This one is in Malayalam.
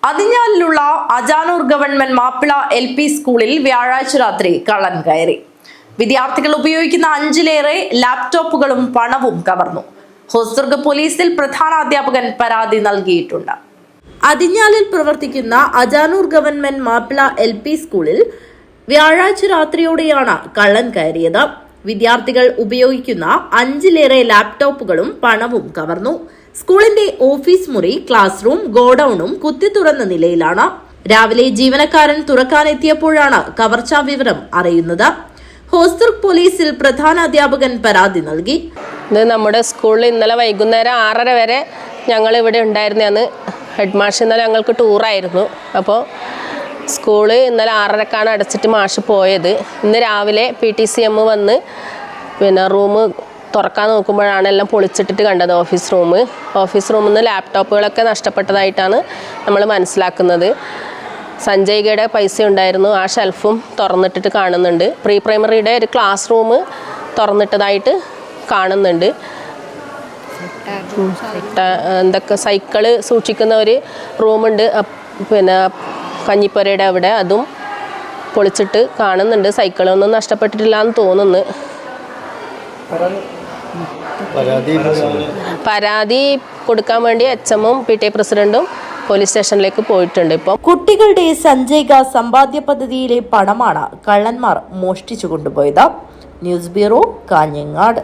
അതിഞ്ഞാലിലുള്ള അജാനൂർ ഗവൺമെന്റ് മാപ്പിള LP സ്കൂളിൽ വ്യാഴാഴ്ച രാത്രി കള്ളൻ കയറി. വിദ്യാർത്ഥികൾ ഉപയോഗിക്കുന്ന 5-ലേറെ ലാപ്ടോപ്പുകളും പണവും കവർന്നു. ഹോസ്ദുർഗ് പോലീസിൽ പ്രധാനാധ്യാപകൻ പരാതി നൽകിയിട്ടുണ്ട്. അതിഞ്ഞാലിൽ പ്രവർത്തിക്കുന്ന അജാനൂർ ഗവൺമെന്റ് മാപ്പിള LP സ്കൂളിൽ വ്യാഴാഴ്ച രാത്രിയോടെയാണ് കള്ളൻ കയറിയത്. വിദ്യാർത്ഥികൾ ഉപയോഗിക്കുന്ന 5-ലേറെ ലാപ്ടോപ്പുകളും പണവും കവർന്നു. സ്കൂളിന്റെ ഓഫീസ് മുറി, ക്ലാസ് റൂം, ഗോഡൌണും കുത്തിത്തുറന്ന നിലയിലാണ്. രാവിലെ ജീവനക്കാരൻ തുറക്കാനെത്തിയപ്പോഴാണ് കവർച്ചാ വിവരം അറിയുന്നത്. ഹോസ്ദുർഗ് പോലീസിൽ പ്രധാനാധ്യാപകൻ പരാതി നൽകി. ഇത് നമ്മുടെ സ്കൂളിൽ ഇന്നലെ വൈകുന്നേരം 6:30 വരെ ഞങ്ങൾ ഇവിടെ ഉണ്ടായിരുന്നതാണ്. ഹെഡ് മാഷ് ഇന്നലെ ഞങ്ങൾക്ക് ടൂറായിരുന്നു. അപ്പോൾ സ്കൂള് ഇന്നലെ 6:30ക്കാണ് അടച്ചിട്ട് മാഷ് പോയത്. ഇന്ന് രാവിലെ PTCM വന്ന് റൂം തുറക്കാൻ നോക്കുമ്പോഴാണ് എല്ലാം പൊളിച്ചിട്ടിട്ട് കണ്ടത്. ഓഫീസ് റൂമിൽ നിന്ന് ലാപ്ടോപ്പുകളൊക്കെ നഷ്ടപ്പെട്ടതായിട്ടാണ് നമ്മൾ മനസ്സിലാക്കുന്നത്. സഞ്ജയ്കയുടെ പൈസ ഉണ്ടായിരുന്നു, ആ ഷെൽഫും തുറന്നിട്ടിട്ട് കാണുന്നുണ്ട്. പ്രീ പ്രൈമറിയുടെ ഒരു ക്ലാസ് റൂം തുറന്നിട്ടതായിട്ട് കാണുന്നുണ്ട്. എന്തൊക്കെ സൈക്കിള് സൂക്ഷിക്കുന്ന ഒരു റൂമുണ്ട്, കഞ്ഞിപ്പുരയുടെ അവിടെ, അതും പൊളിച്ചിട്ട് കാണുന്നുണ്ട്. സൈക്കിളൊന്നും നഷ്ടപ്പെട്ടിട്ടില്ല എന്ന് തോന്നുന്നു. പരാതി കൊടുക്കാൻ വേണ്ടി HM-ഉം PTA പ്രസിഡന്റും പോലീസ് സ്റ്റേഷനിലേക്ക് പോയിട്ടുണ്ട്. ഇപ്പോൾ കുട്ടികളുടെ സഞ്ജയ്ക സമ്പാദ്യ പദ്ധതിയിലെ പണമാണ് കള്ളന്മാർ മോഷ്ടിച്ചു കൊണ്ടുപോയത്. News bureau, Kanhangad.